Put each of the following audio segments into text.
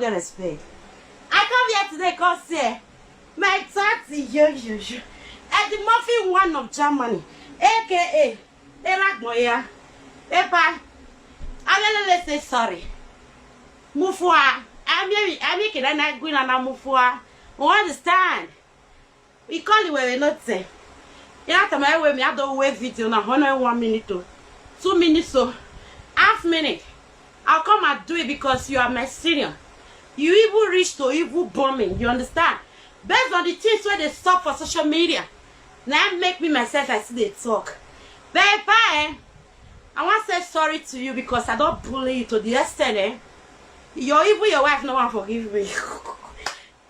get respect. I come here today because say my 30 years Eddie Murphy, one of Germany, aka Eragmoya. Epa, I say sorry. Mufua, I'm making a night green and I'm Mufua. You understand? We call it where we not say. You have to my way, me I don't wait video now 1 minute to 2 minutes so half minute. I'll come and do it because you are my senior. You even reach to evil bombing, you understand? Based on the things where they stop for social media. Now make me myself I see they talk. But I want to say sorry to you because I don't bully you to the extent Even your wife no one forgive me.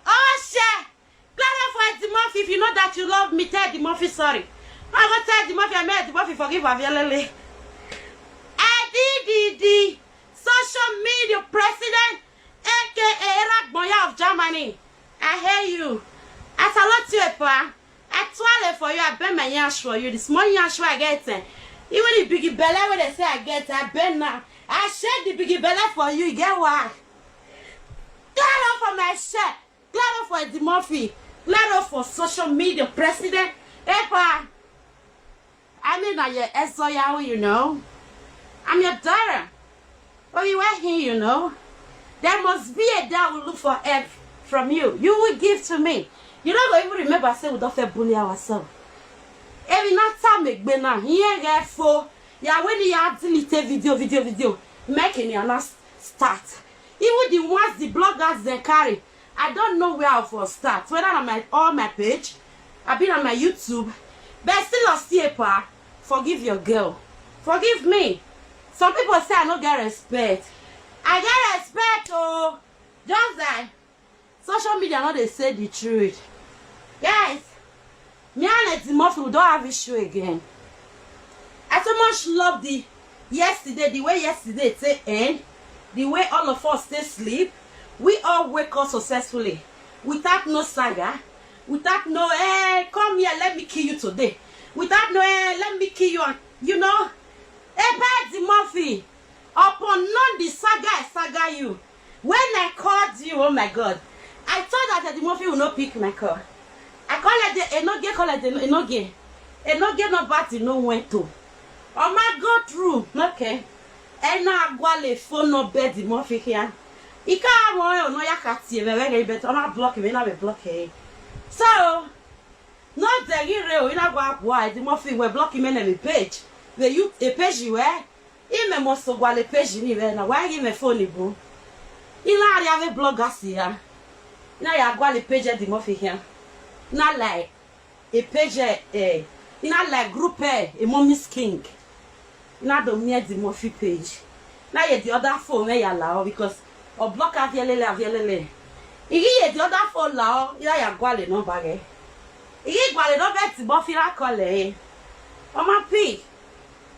Oh shit! Glad for Eddie Murphy. If you know that you love me, tell Eddie Murphy sorry. I'm gonna tell Eddie Murphy I made Eddie Murphy forgive Avialele. Eddie social media president, aka Eragmoya of Germany. I hear you. I salute you, pa. I toilet for you. I bet my yash for you. This morning yash I get it. Even the biggie belly when they say I get it, I bet now. I share the biggie belly for you. You get what? Glad off for my shirt. Glad off for Eddie Murphy. Glad off for social media president. Hey, pa. I mean, I'm your SOYAO, you know. I'm your daughter. Oh, you were here, you know. There must be a day I will look for help from you. You will give to me. You don't even remember I said we don't bully ourselves. Every not time make be now. Here get for yeah when you have delete video making your last start. Even the ones the bloggers they carry, I don't know where I will start. Whether on my page, I've been on my YouTube, but still a paper. Forgive your girl. Forgive me. Some people say I don't get respect. I get respect, oh. Just that social media not they say the truth. Guys, me and Eddie Murphy don't have issue again. I so much love the way yesterday say end, the way all of us stay sleep. We all wake up successfully. Without no saga, without no come here, let me kill you today. Without no let me kill you, you know. Eddie Murphy, upon none the saga you. When I called you, oh my God, I thought that Eddie Murphy will not pick my call. I call it enoge no bad no went to. Oh my God, through okay. And now I phone no bed Eddie Murphy here. He can't want no yakati but I'm not blocking me, not block him. So not the hero in a why Eddie Murphy were blocking me on the page. The you a page you were. He me must go a page in now. Why give me phone boo? You know I have a bloggers here. Now you go a page Eddie Murphy here. Not like a page not like group a mommy's king. Not the mere Eddie Murphy page. Now you the other phone where you allow because or block avialele. You the other phone now. You are going no bag. You go no Eddie Murphy I call it. Oh my pig.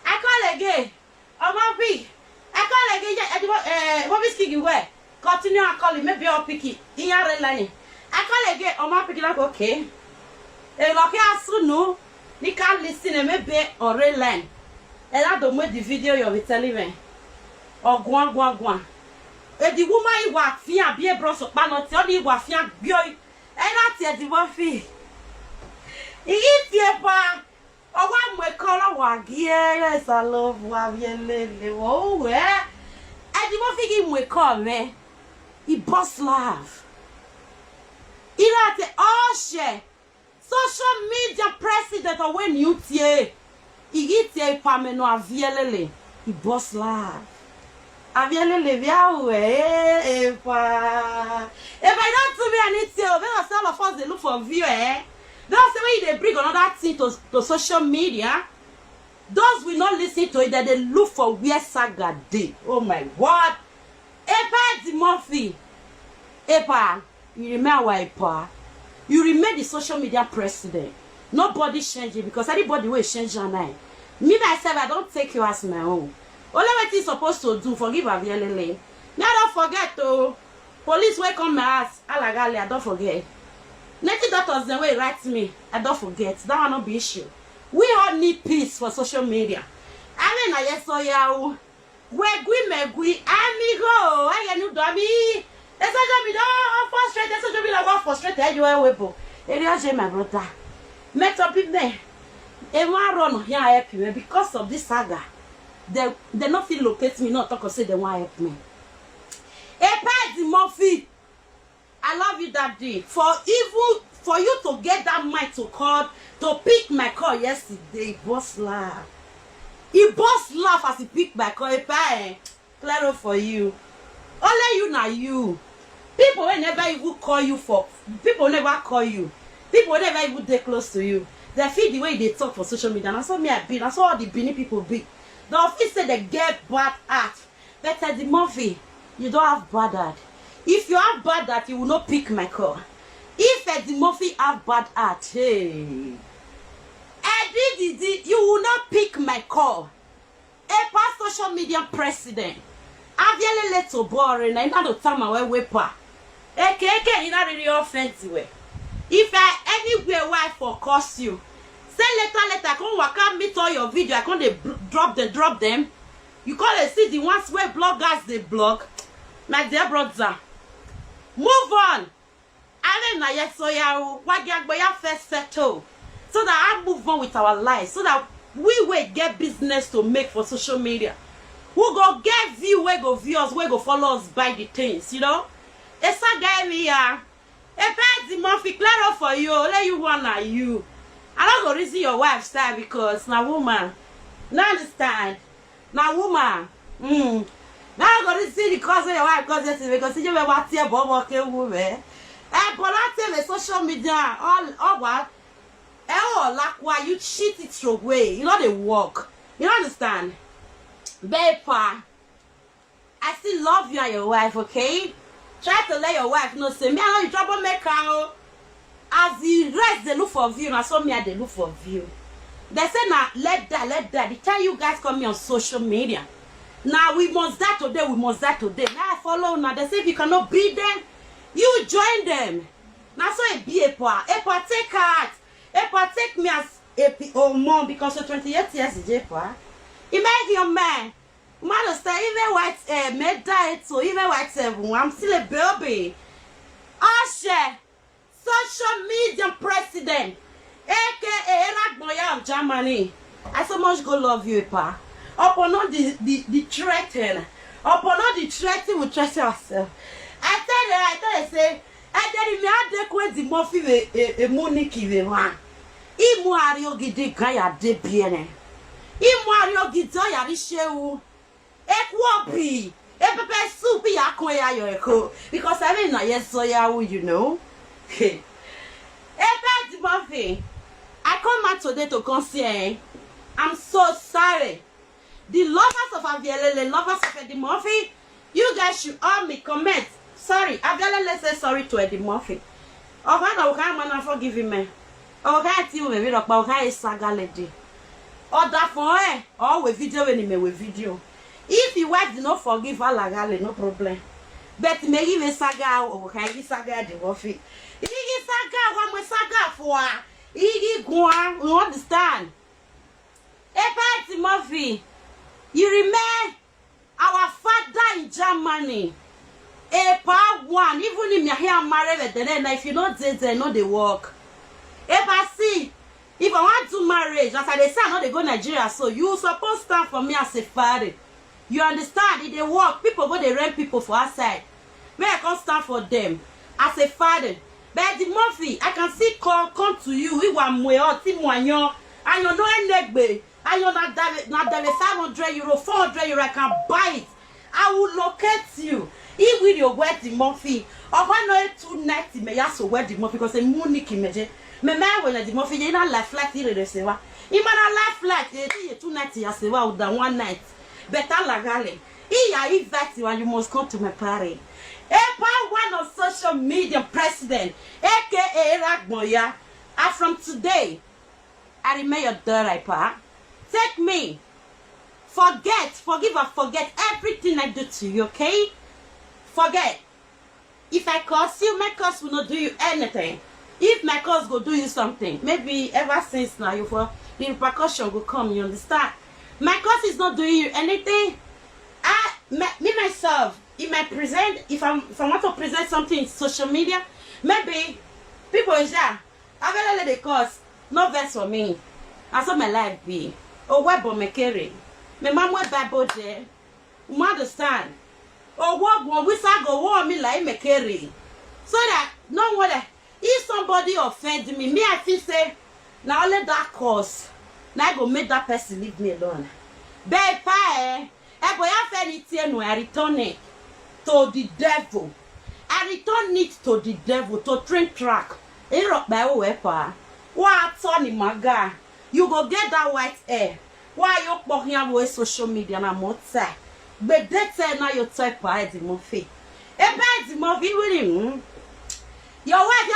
I call again. Oh my pig. I call again. Mommy's king where? Continue and call it. Maybe I'll pick it. In your line. I call again. Oh my pig like okay. Okay, I soon know. You can't listen and maybe or rail line. And I don't make the video you'll be telling me. Or guan. And the woman you work fear be a bros of panel tell you what fear boy. And that's Eddie Murphy. He is here, pa. Oh, one more color one. Yes, I love Wavielele. Oh, where? Eddie Murphy give me call, man. He boss laugh. He like oh shit. Social media president or when you tie. He get tie pameno Avielele. He boss laugh. Avielele via if I don't to me I need to because all of us they look for view That's the way they bring another thing to social media. Those will not listen to it, that they look for where saga day. Oh my God. Eddie Murphy. Epa, you remember why Epa? You remain the social media president. Nobody changing because anybody will change your name. Me myself, I don't take you as my own. Only what you supposed to do, forgive Avielele. Now don't forget to police will come my house. Alagali, I don't forget. Native doctors the way write me. I don't forget. That will not be issue. We all need peace for social media. I mean, I saw you. We megui amigo. I knew dummy. It's frustrated you are webo. Area J, my brother. Met up in there. And one run here help you because of this saga. They not feel locate me, not talk or say they want help me. Hey, Paddy Murphy, I love you that day. For you to get that mic to call, to pick my call yesterday, boss laugh. He boss laugh as he picked my call. Hey, Claro for you. Only you now you. People will never even call you for. People will never call you. People will never even get close to you. They feel the way they talk for social media. And I saw me at Benin. I saw all the Benin people be. The office said they get bad art. But Eddie Murphy, you don't have bad art. If you have bad art, you will not pick my call. If Eddie Murphy have bad art, hey, Eddie, you will not pick my call. A past social media president. I've yellow little boring. I know the time I wear wepa. Okay, you not really offensive. If I anywhere why for cost you, say later, I can't meet all your video. I can't drop them. You can't see the ones where bloggers they blog. My dear brother, move on. I don't know yet, so yeah, what you first settle, so that I move on with our lives, so that we will get business to make for social media. We go get view, we go viewers, we go follow us by the things, you know. It's a guy me here. If Eddie Murphy, Claro for you, let you wanna you. I don't go reason your wife style because now woman. Now understand? Now woman. Now I go reason the cause of your wife because you never want to bob okay woman. But I tell the social media all what? Oh, like why you cheat it your way. You know they work. You understand? Babe, I still love you and your wife, okay? Try to let your wife know, say, me, I know you troublemaker. As the rest, they look for view, and I saw me, they look for view. They say, now, let that. The time you guys come me on social media. Now, we must that today. Now, I follow now. They say, if you cannot beat them, you join them. Now, so it be a part. Take heart. Take me as a mom, because you're 28 years, is a you make your man. Mother say even white made diet so even white I'm still a baby. Usher, social media president, aka Boya of Germany. I so much go love you, pa. Upon all the threaten. Upon all the threaten we threaten ourselves. I tell her, say, I tell me I declare the Murphy a moniki the one. Imu ario gidi gaya de bien. Imu ario gidi ya rishewu. Ekwopi, pepe soup ya koya yo eko because I mean na yes so ya you know. Eddie Murphy, I come out today to concern. I'm so sorry. The lovers of Avielele, lovers of Eddie Murphy, you guys should all me comment. Sorry, Avielele say sorry to Eddie Murphy. Okay, man, forgive me. Okay, you me rock, but okay, saga lady. Order for or with video when me with video. If your wife did not forgive her, no problem. But me give a saga, okay, this saga the Murphy. If you saga, one more saga for her. If you understand. Eddie Murphy, you remember our father in Germany. A part one, even if you're here married, then if you not they know they work. If I want to marry, as I say, I know they go Nigeria, so you supposed to stand for me as a father. You understand? If they work, people go, they rent people for outside. May I come stand for them as a father. But Eddie Murphy, I can see come to you. We want more, and you know, negbe. And you're not 500 euro, 400 euro. I can buy it. I will locate you. If with your wedding Murphy, or why not 2 nights? May I so wedding Murphy because a money image. Me when Eddie Murphy, you not life like here they say what. You man life like 2 nights. You say what than 1 night. Better lagale. I invite you and you must come to my party. One of social media president, aka Ragmoya. And from today, I remain your daughter. Take me. Forgive and forget everything I do to you, okay? Forget. If I curse you, my curse will not do you anything. If my curse will do you something, maybe ever since now, the repercussion will come, you understand? My curse is not doing you anything. Me myself, if I present, if I want to present something in social media, maybe people is there. I better let it cause no verse for me. That's what my life be. Oh, web on me carry. My mom went Bible there. You understand? Oh, what we say go war me like me carry. So that no wonder if somebody offend me, I feel say now only that cause. Now I go make that person leave me alone. Babe, boy, I feel it no, I return it to the devil. I return it to the devil to train track. It rock by wepa. What Tony Maga? You go get that white hair. Why you walk here with social media and I'm say? But that's now you type by the movie. A bad movie with him. Your wife,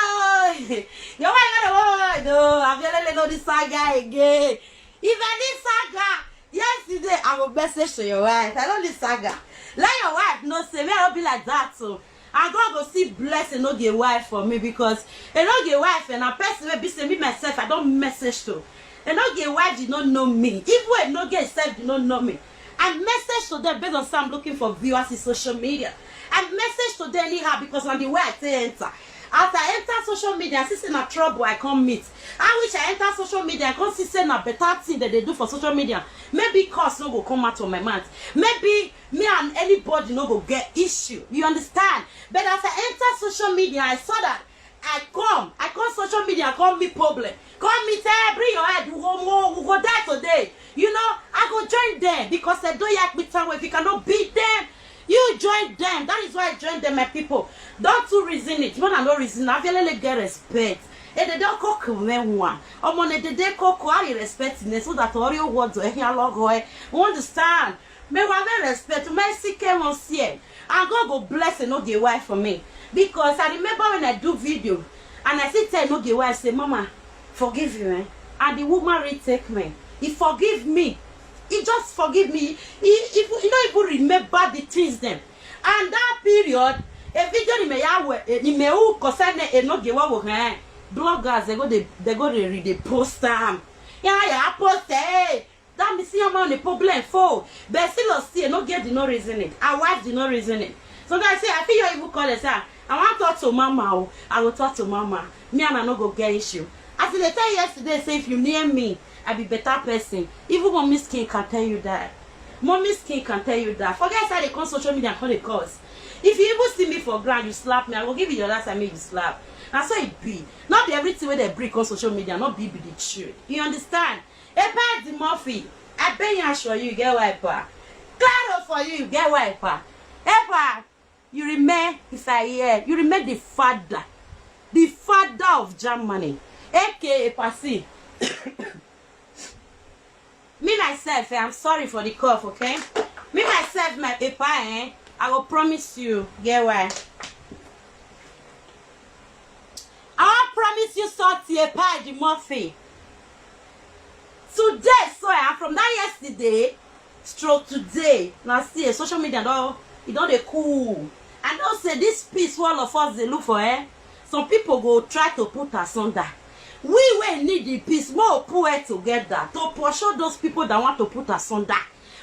your wife, no, I'm gonna know this saga again. Even this saga, yesterday I will message to your wife. I know this saga. Let your wife know, say, me I'll be like that too. And God go see blessing, no get wife for me because I don't get wife and a person will be saying me myself, I don't message to. And not get wife did not know me. If we not get self did not know me. I message to them based on some looking for viewers in social media. I message to them anyhow because on the way I say enter. After I enter social media, I see in a trouble I can't meet. I wish I enter social media, I can't see a better thing that they do for social media. Maybe cause no go come out of my mouth. Maybe me and anybody no go get issue. You understand? But as I enter social media, I saw that I come social media, come me problem. Come me say, bring your head, we go die today. You know, I go join them because they don't yak me time if you cannot beat them. You join them. That is why I joined them, my people. Don't to reason it. More than no reason. I feel like get respect. And they don't cook when one. Or when they cook, I respect in so that all your words are here. Log, understand? Me want respect. My sick on see. And God go bless and no get wife for me. Because I remember when I do video and I say tell no get wife, say, Mama, forgive you, eh? And the woman retake me. He forgive me. He just forgive me. He don't even remember the things them. And that period, a video in me concern a no give up bloggers they go read the post them. Yeah, post hey. That me see amount the problem for. But still see no get the no reason it. I wife the no reason it. So I say I feel you even call it say I want to talk to mama. I will talk to mama. Me and I no go get issue. As they tell yesterday, say if you near me, I be better person. Even Mommy's King can tell you that. Mommy's King can tell you that. Forget how they come social media and call the cause. If you even see me for ground, you slap me, I will give you your last time you slap. That's how it be. Not be everything where they break on social media, not be the truth. You understand? Epa the Murphy, I bet you assure you get wiper. Claro for you get wiper. Epa, you remember if I hear, you remember the father of Germany, aka Pasi. Me myself, I'm sorry for the cough, okay? Me myself, my paper, I will promise you, get why? I will promise you salty a pie the Murphy. Today, so from that yesterday, stroke today. Now see, social media don't they cool. And don't say this piece all of us they look for, eh? Some people go try to put us under. We will need the peace, more poor together to pursue those people that want to put us under.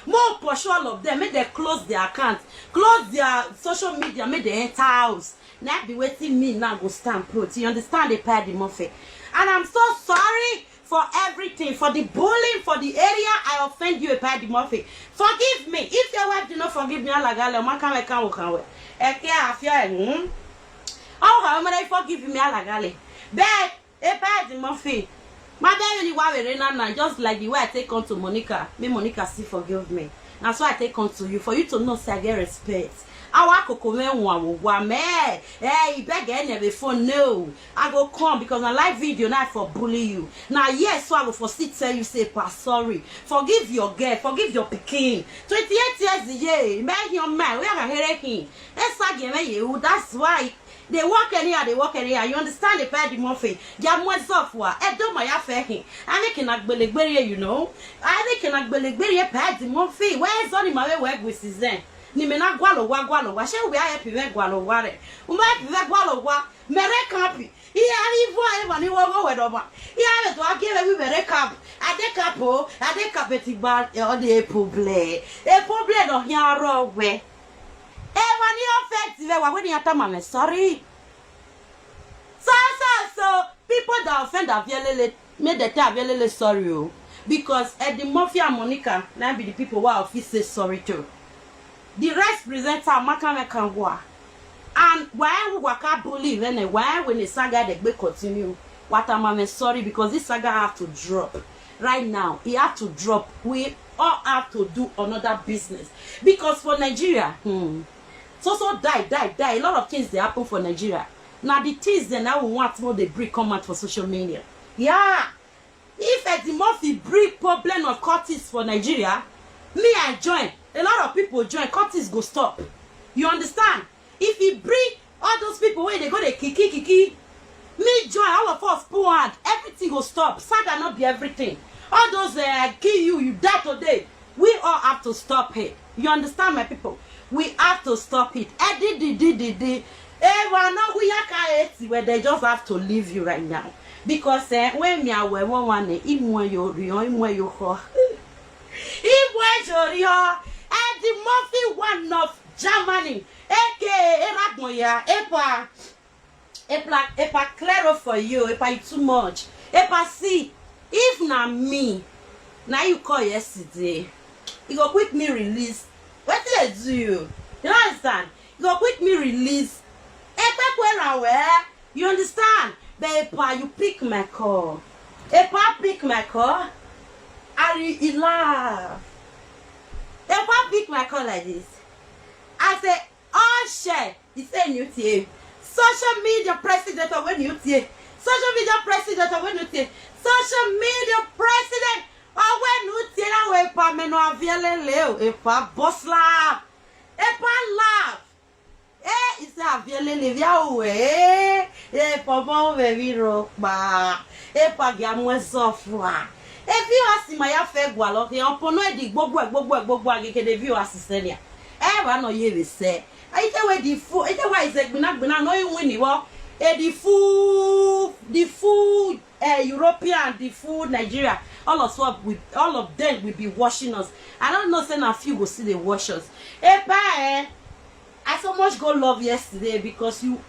More pursue all of them, make them close their accounts, close their social media, make them enter house. Now be waiting me now go stand put. You understand the Paddy Murphy? And I'm so sorry for everything, for the bullying, for the area I offend you, Paddy Murphy. Forgive me. If your wife did not forgive me, I'll can forgive me, I'll but Paddy Murphy, my baby, you just like the way I take on to Monica. Me Monica still forgive me. That's why I take on to you for you to know say I get respect. I walk come hey, you beg any phone no. I go come because my live video now for bully you. Now yes, so I will for still tell you say sorry. Forgive your girl, forgive your pikin. 28 years a year, make your man. We are hearing. That's why. They walk anywhere, You understand the Paddy Murphy? Jam what's off what? I don't my affair. I cannot believe you know. I cannot believe Paddy Murphy. Where's on my work with his then? Nimena gualo. Why shall we happy gualo ware? Umak that gualo wa mere copy. He had even over. He had to give a very cup. At the capo, at the capeti bar or the public. A public of Yarrow way. when you offend, when you tell me sorry. So people that offend Avielele made the tell Avielele sorry, because Eddie Murphy and Monica now be the people who office say sorry to. The rest presenter Makamekangwa. And why we waka believe and why when the saga they continue, what am sorry, because this saga have to drop right now. It have to drop. We all have to do another business, because for Nigeria, so die. A lot of things they happen for Nigeria. Now the things they now want more they bring come out for social media. Yeah, if Eddie Murphy bring problem of Curtis for Nigeria, me I join. A lot of people join. Curtis go stop. You understand? If he bring all those people where they go they kiki, me join, all of us pull hand, everything will stop. Saga not be everything. All those kill you die today. We all have to stop it. You understand, my people? We have to stop it. Where they just have to leave you right now. Because when me are one Eddie Murphy, one of Germany. Epa clear for you, epa too much. Epa see, if na me, now you call yesterday, you go quick me release. What did I do you? You understand? You go quick me release. You understand? But epa, you pick my call. Epa pick my call. I laugh. Epa pick my call like this. I say, oh shit, it's a new team. Social media president of when you say, social media president of when you say, social media president of when you say, I will meno aviele leo, epa boss laugh, epa laugh. It's a aviele levia, epa bon very rock ba, epa gamwe software. If you ask my affair, gualo, the opponent di bobo agike de view assistenia. I know you will say. I tell you the fool. I tell you it's not no you win the fool European, the fool Nigeria. All of them will be watching us. I don't know, saying a few will see the watch us. I so much go love yesterday because you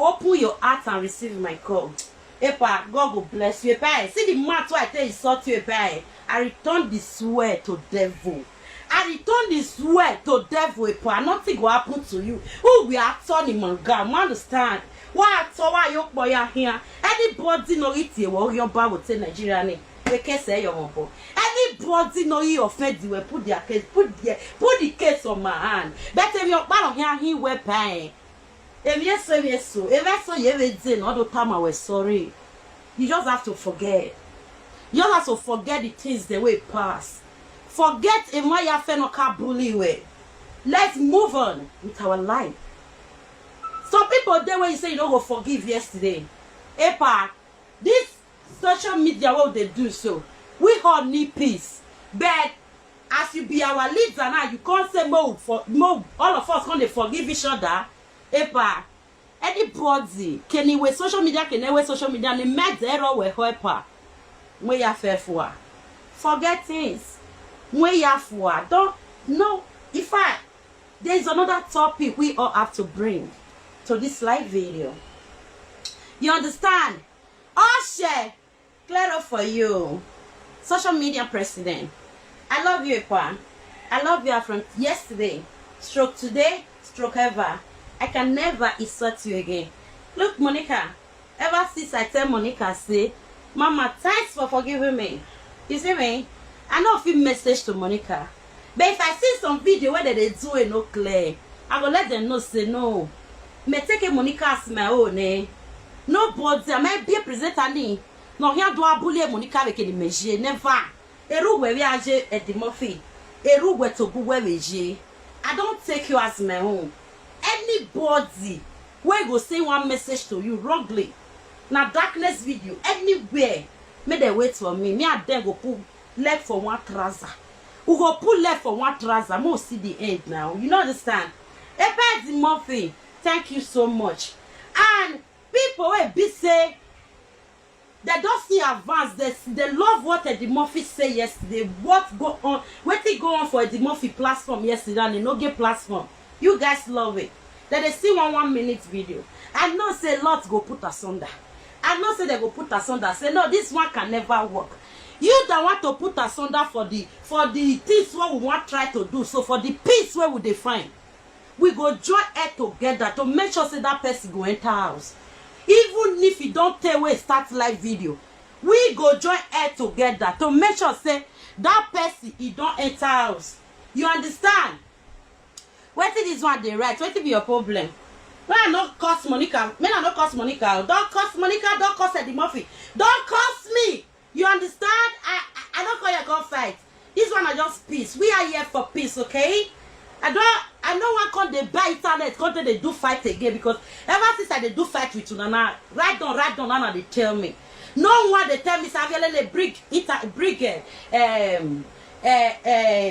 open your heart and receive my call. Epa, God will bless you. Epa, see the matter I tell you sort you. Epa, I return the swear to devil. I return this word to devil, and nothing will happen to you. Who we are turning manga, understand? Why you boy here? Anybody know it your bar will say Nigerian. We can say your mumbo. Anybody know you offend you, put their case, put the case on my hand. Better your bar here, he will pay. If yes, so. If I saw you ever did all the time I was sorry. You just have to forget. You just have to forget the things the way it passed. Forget in my affair bully way. Let's move on with our life. Some people there when you say you don't go forgive yesterday. Epa, this social media what they do so. We all need peace. But as you be our leader now, you can't say more all of us can't forgive each other. Epa, anybody can you social media social media and make the error with epa. When you fair for. Forget things. When you for don't know if there's another topic we all have to bring to this live video. You understand? Share clear up for you. Social media president. I love you, Epa. I love you from yesterday. Stroke today, stroke ever. I can never insult you again. Look, Monica. Ever since I tell Monica, say, Mama, thanks for forgiving me. You see me? I know a few message to Monica. But if I see some video where they do it no clear, I will let them know, say no. Me take Monica as my own, eh? Nobody, I might be a presenter. No, here do I bully Monica avec the measure. Never. Eru where we are Eddie Murphy. Eru where to go where we I don't take you as my own. Anybody where go say one message to you wrongly. Now darkness video anywhere. May they wait for me. Me and them go put left for one trouser. We go put left for one trouser. More see the end now. You know understand? Eddie Murphy, thank you so much. And people will be say they don't see advance. They love what Eddie Murphy say yesterday. What go on? What they go on for Eddie Murphy platform yesterday and they no get platform. You guys love it. Then they see 1 minute video. I know say lots go put asunder. I know say they go put asunder. Say no, this one can never work. You that want to put asunder for the things what we want try to do. So for the peace where we define, we go join head together to make sure say that person go enter house. Even if you don't tell where start live video, we go join head together to make sure say that person he don't enter house. You understand? What is this one they write? What be your problem? When I no cost Monica, when I no cost Monica, don't cost Monica, don't cost Eddie Murphy, don't cost me. You understand? I don't call your God fight. This one are just peace. We are here for peace, okay? I don't want come they buy internet, come they do fight again because ever since I they do fight with you, Nana, right down, Nana they tell me. No one they tell me Saviele brig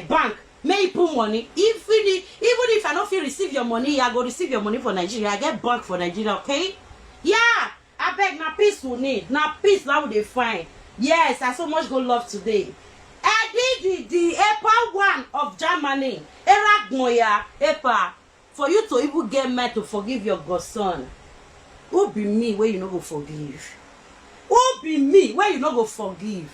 bank. May put money. Even if I don't feel receive your money, I go receive your money for Nigeria. I get bank for Nigeria, okay? Yeah, I beg now peace we need. Now peace now they find. Yes, I so much go love today. I did the EPA 1 of Germany. EPA. For you to even get mad to forgive your godson. Who be me where you not go forgive? Who be me where you not go forgive?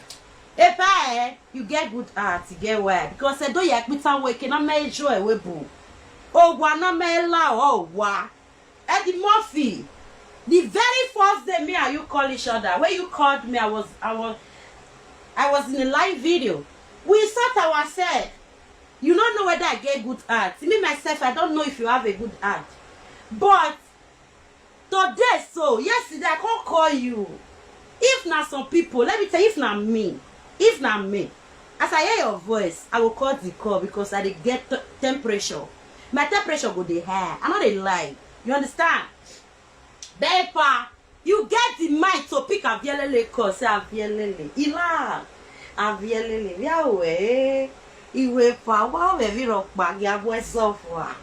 EPA, you get good heart, you get why? Because I don't yak with some waking, I may enjoy a webu. Oh, one, I may allow, oh, wa. Eddie Murphy. The very first day me and you call each other, when you called me, I was in a live video. We thought ourselves. You don't know whether I get good heart. Me myself, I don't know if you have a good heart. But today, so yesterday I can't call you. If not some people, let me tell you, if not me, as I hear your voice, I will call the call because I dey get temperature. My temperature go dey high. I'm not a lie. You understand? Bepa, you get the mind to pick a vielele call, say a vielele. Ila, a vielele. Yawe, iwe pa wa we viro pa gya mwesofwa.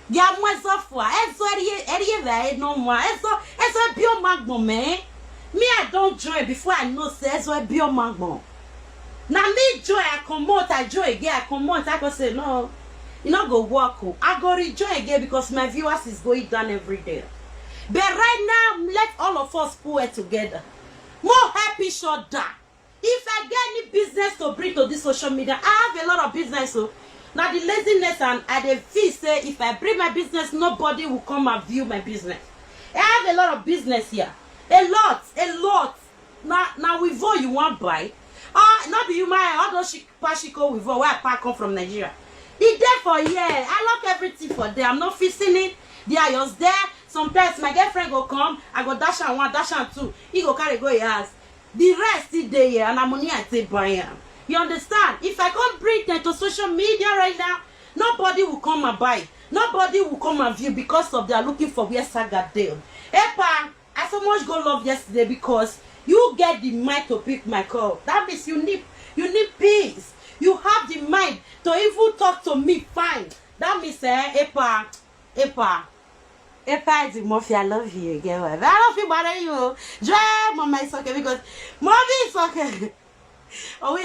Gya mwesofwa. Eso eriye ve no mo. Eso bio magbo me. Me I don't join before I know say eso bio magbo. Now me join, I come out, I join again, I come out, I go say no. You not go work. I go rejoin again because my viewers is going down every day. But right now, let all of us pull it together. More happy shoulder. If I get any business to bring to this social media, I have a lot of business. So now the laziness and I feel say if I bring my business, nobody will come and view my business. I have a lot of business here. A lot. Now with all you want buy. Not be you my all those pashiko with all where I come from Nigeria. It's there for years. I lock everything for them. I'm not fixing it. They are just there. Sometimes my girlfriend go come, I go dash and 1, dash and 2. He go carry go yours. The rest is there here, and I'm money I take by him. You understand? If I can't bring them to social media right now, nobody will come and buy. Nobody will come and view because of they are looking for where Saga deal. Epa, I so much go love yesterday because you get the mind to pick my call. That means you need peace. You have the mind to even talk to me fine. That means Epa. Epa is the Murphy, I love you again. I don't feel bad at you. Joy, Mama is okay because Mommy is okay. Oh we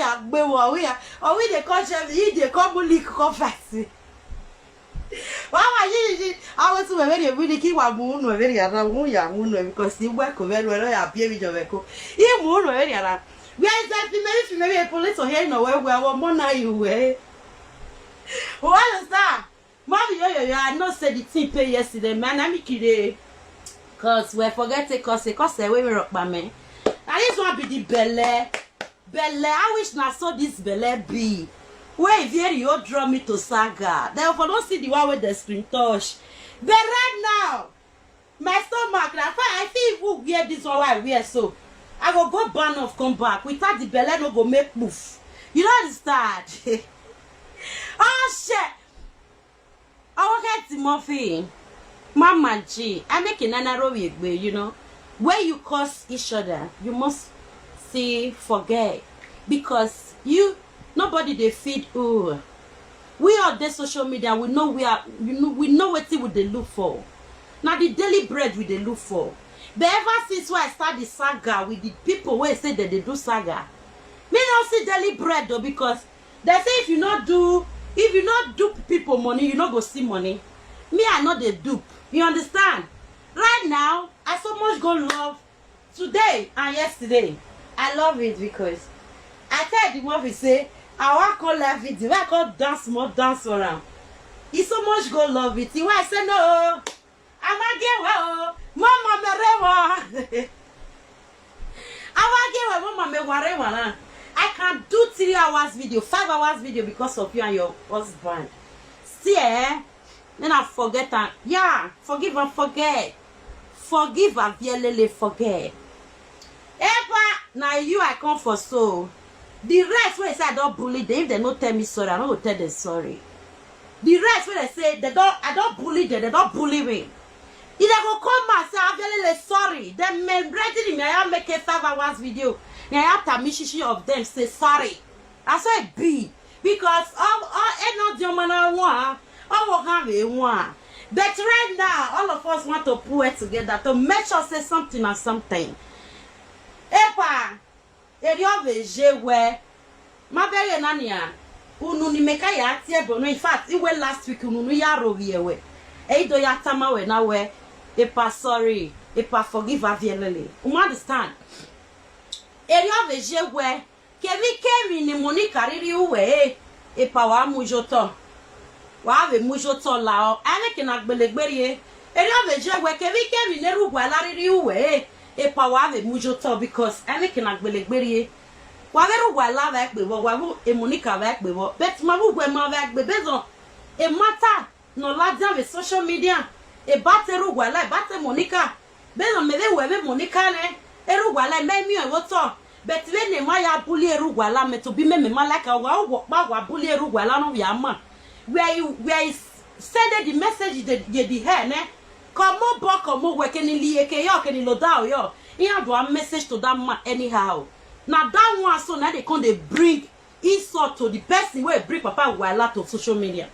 the conscious, they come leak coffee. I was very really keep a moon very around because you work very well. I appear with your vehicle. You moon very around. Where is that maybe a police or here no where more you way? What is that? Mommy, I know said the thing pay yesterday, man. I'm kidding. Cause we forget to cause we rock by me. And this one be the belle. I wish na saw this belle be. Where here you draw me to Saga. Therefore, don't see the one with the screen touch. But right now, my stomach, I feel who wear this one I wear so. I will go burn off, come back. Without the belle no go make move. You don't understand? Oh shit. I will get Murphy. Mama G. I make a narrow way, you know. Where you curse each other, you must forget. Because nobody they feed who. We are the social media, we know we know what they look for. Now the daily bread we they look for. But ever since I start the saga with the people where say that they do saga, me not see daily bread though because they say if you not do people money, you not go see money. Me, I know the dupe. You understand? Right now, I so much go love today and yesterday. I love it because I tell the movie say I want to live video. I can dance more, dance around. He so much go love it. He I say no. I'm a get well. Mama me rewa. I want get well. Mama me warewa. I can do 3 hours video, 5 hours video because of you and your husband. See, then I forget and yeah, forgive and forget. Forgive and vielele forget. Ever now you I come for so. The rest when they say I don't bully them, if they don't tell me sorry, I don't tell them sorry. The rest when they say I don't bully them, they don't bully me. If they go come and say I'm really sorry, then men ready me I make a 5 hours video. And after mishishi of them say sorry. That's why it be. Because all not the man I want, all have a one. But right now, all of us want to pull it together to make sure say something or something. Epa, eri veje we. Ma bere nania. Unu ni meka ya tie bono. In fact, it went last week unu ya rogi we. Eido ya tama we na we. Epa sorry. Epa forgive avielele. You understand? Eri veje we. Kevi ni Monica riri uwe. Epa wa mujoto. Wa ave mujoto lao. Ane kina gbelegberi. Eri veje we kevi ne rugwa la riri uwe. Epa wa ave mujoto because ane kina gbelegberi. Wa ve rugwa la va ekbe wo wa vu Monica va ekbe wo. Bet ma vu gwe ma va ekbe bezo. E mata no la dia social media. E bate rugwa la bate Monica. Bezo me ve Monica ne. E rugwa la me mi e wo to. But when they maya bully rugwala me to be me like a wa bully rugwala no yama. Where you send the message the hair ne. Come on back come work any lieke yo can lo down yo. He have a message to that man anyhow. Now that one so now they come they bring insult to the person where bring papa wala to social media.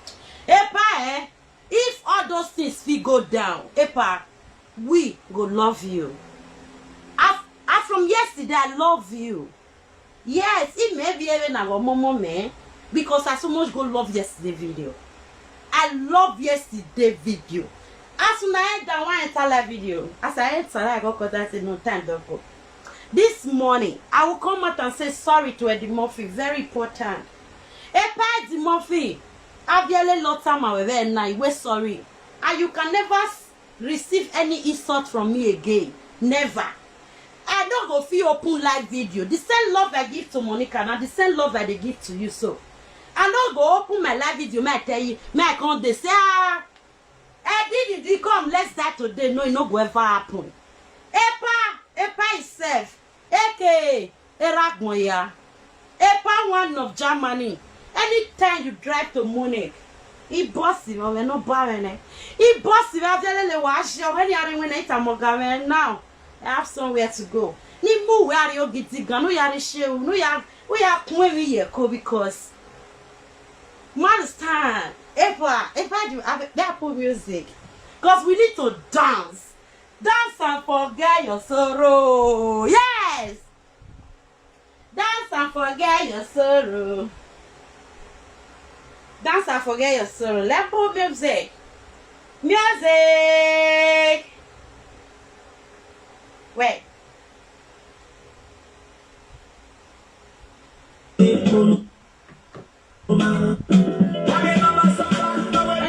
Epa if all those things we go down, epa we go love you. From yesterday, I love you. Yes, it may be even our mama man because I so much go love yesterday video. I love yesterday video. As soon as I enter one entire video, as I enter, I go because I said no time don't go. This morning, I will come out and say sorry to Eddie Murphy. Very important. Epa Eddie Murphy, I've yelled a lot of time away now. We're sorry, and you can never receive any insult from me again. Never. I don't go feel open live video. The same love I give to Monica and the same love I give to you. So I don't go open my live video. May I tell you, may I come they say, I did come, let's start today. No, it no go ever happen. Epa itself, aka Eragmoya, Epa one of Germany. Anytime you drive to Munich, he bossy, we're not barren. He bossy, we're telling you what you're already when it's a mogamen now. I have somewhere to go. Ni mu where you get the gun, no yari show, no ya we are coming here because understand if I do have that put music. Because we need to dance. Dance and forget your sorrow. Yes. Dance and forget your sorrow. Dance and forget your sorrow. Let's put music. Music. Wait. And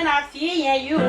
I feel you.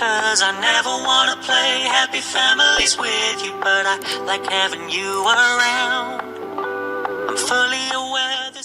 Cause I never wanna play happy families with you, but I like having you around. I'm fully